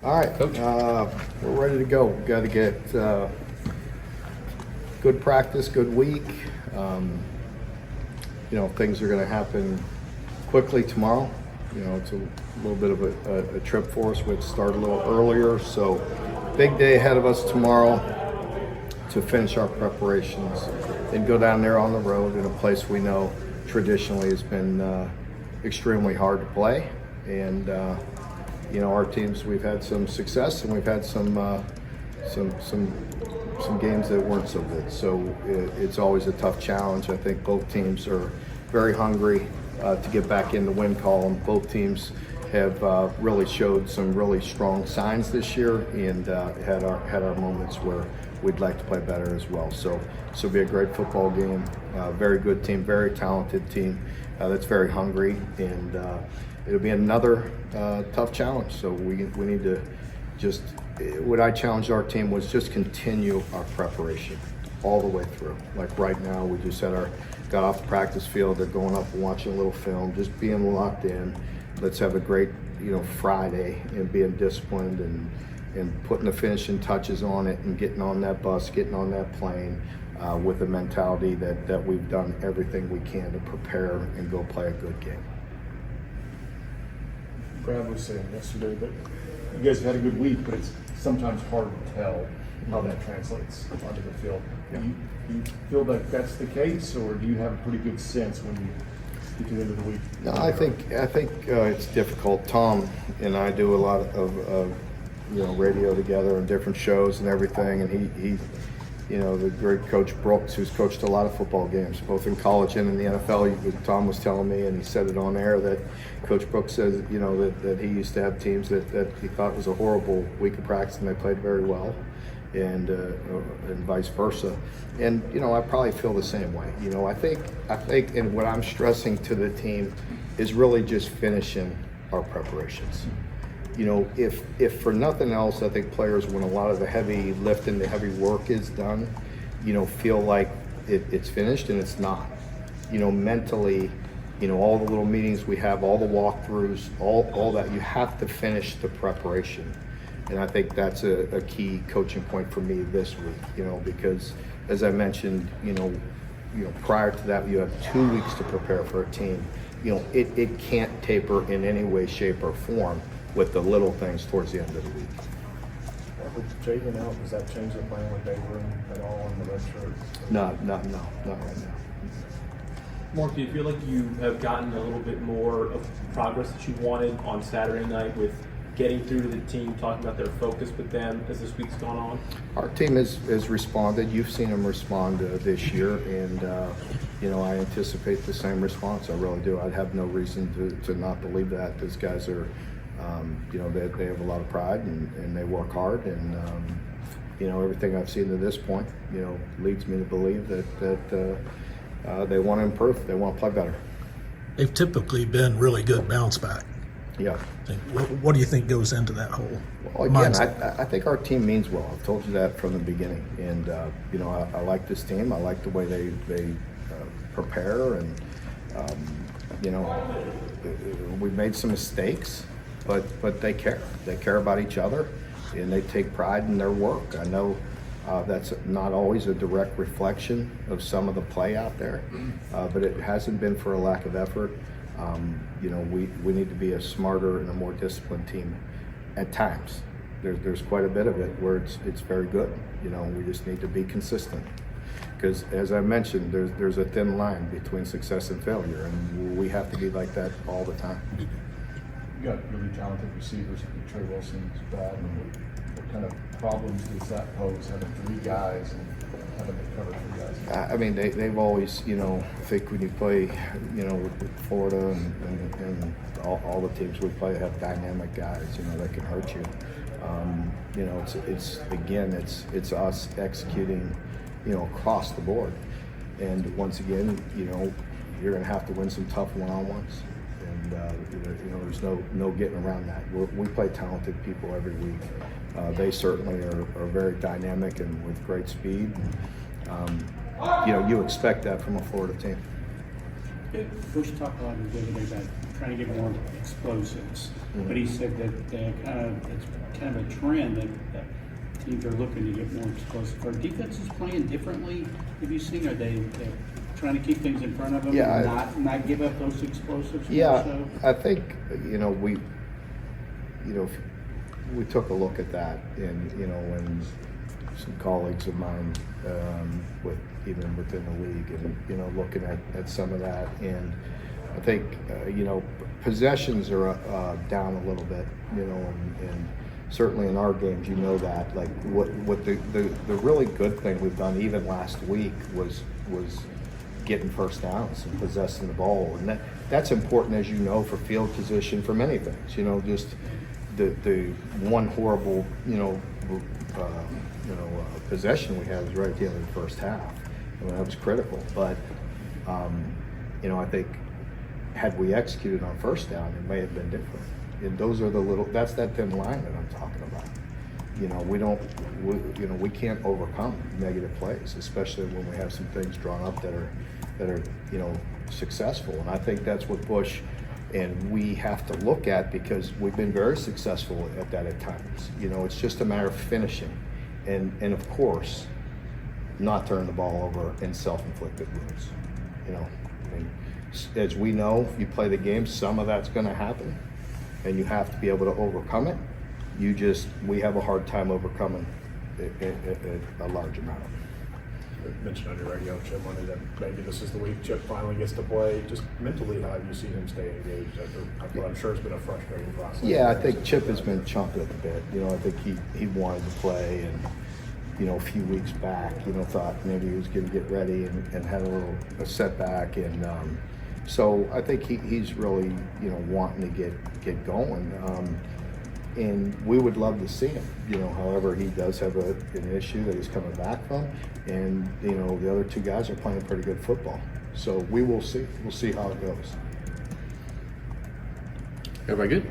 All right, Coach. we're ready to go. We've got to get good practice, good week. Things are going to happen quickly tomorrow. It's a little bit of a trip for us. We have to start a little earlier, so big day ahead of us tomorrow to finish our preparations and go down there on the road in a place we know traditionally has been extremely hard to play. And our teams, we've had some success and we've had some games that weren't so good. So it's always a tough challenge. I think both teams are very hungry to get back in the win column. Both teams have really showed some really strong signs this year and had our moments where we'd like to play better as well. So it'll be a great football game. Very good team, very talented team that's very hungry, and it'll be another tough challenge. So we need to just, what I challenged our team was just continue our preparation all the way through. Like right now, we just got off the practice field, they're going up and watching a little film, just being locked in. Let's have a great, Friday and being disciplined and putting the finishing touches on it and getting on that bus, getting on that plane with the mentality that we've done everything we can to prepare and go play a good game. Brad was saying yesterday that you guys have had a good week, but it's sometimes hard to tell how that translates onto the field. Yeah. Do you feel like that's the case, or do you have a pretty good sense when you get to the end of the week? No, I think it's difficult. Tom and I do a lot of radio together and different shows and everything, and he the great Coach Brooks, who's coached a lot of football games, both in college and in the NFL. Tom was telling me, and he said it on air, that Coach Brooks says, that he used to have teams that he thought was a horrible week of practice and they played very well, and vice versa. And I probably feel the same way. I think, and what I'm stressing to the team is really just finishing our preparations. If for nothing else, I think players, when a lot of the heavy lifting, the heavy work is done, feel like it's finished, and it's not. Mentally, all the little meetings we have, all the walkthroughs, all that, you have to finish the preparation. And I think that's a key coaching point for me this week, because as I mentioned, prior to that, you have 2 weeks to prepare for a team. It can't taper in any way, shape, or form with the little things towards the end of the week. With Jaden out, does that change the plan with Bayroom at all in the rest of No, not right now. Mark, do you feel like you have gotten a little bit more of progress that you wanted on Saturday night with getting through to the team, talking about their focus with them as this week's gone on? Our team has responded. You've seen them respond this year, and I anticipate the same response. I really do. I'd have no reason to not believe that. These guys are, they have a lot of pride and they work hard, and everything I've seen to this point, leads me to believe that they want to improve. They want to play better. They've typically been really good bounce back. Yeah. What do you think goes into that whole Well, again, mindset? I think our team means well. I've told you that from the beginning, and I like this team. I like the way they prepare, and we've made some mistakes, but they care. They care about each other, and they take pride in their work. I know that's not always a direct reflection of some of the play out there, but it hasn't been for a lack of effort. We need to be a smarter and a more disciplined team at times. There's quite a bit of it where it's very good. We just need to be consistent. Because as I mentioned, there's a thin line between success and failure, and we have to be like that all the time. You got really talented receivers. Trey Wilson's bad. What kind of problems does that pose, having 3 guys and having to cover 3 guys? I mean, they've always, I think when you play, with Florida and all the teams we play have dynamic guys, that can hurt you. It's us executing, across the board. And once again, you're going to have to win some tough one-on-ones. And, there's no getting around that. We play talented people every week. They certainly are very dynamic and with great speed. You expect that from a Florida team. Coach talked a lot the other day about trying to get more explosives. Mm-hmm. But he said that it's kind of a trend that teams are looking to get more explosive. Are defenses playing differently? Have you seen? Are they trying to keep things in front of them Yeah, and not give up those explosives? Yeah, So? I think, we took a look at that, and when some colleagues of mine, even within the league, and looking at some of that, and I think possessions are down a little bit, and certainly in our games, that like what the really good thing we've done even last week was getting first downs and possessing the ball, and that's important, as for field position, for many things. Just the one horrible possession we had was right at the end of the first half. That was critical, but I think had we executed on first down, it may have been different. And those are that's that thin line that I'm talking about. We can't overcome negative plays, especially when we have some things drawn up that are successful. And I think that's what Bush and we have to look at, because we've been very successful at that at times. It's just a matter of finishing, and of course, not turn the ball over in self-inflicted wounds. As we know, if you play the game, some of that's going to happen, and you have to be able to overcome it. We have a hard time overcoming a large amount of it. You mentioned on your radio, Chip, wanted that maybe this is the week Chip finally gets to play. Just mentally, how have you seen him stay engaged after what I'm sure has been a frustrating process? Yeah, I think Chip has been chomping at the bit. I think he wanted to play, and a few weeks back, thought maybe he was going to get ready and had a setback, and so I think he's really wanting to get going. And we would love to see him. However, he does have an issue that he's coming back from, and the other two guys are playing pretty good football. So we will see. We'll see how it goes. Everybody good?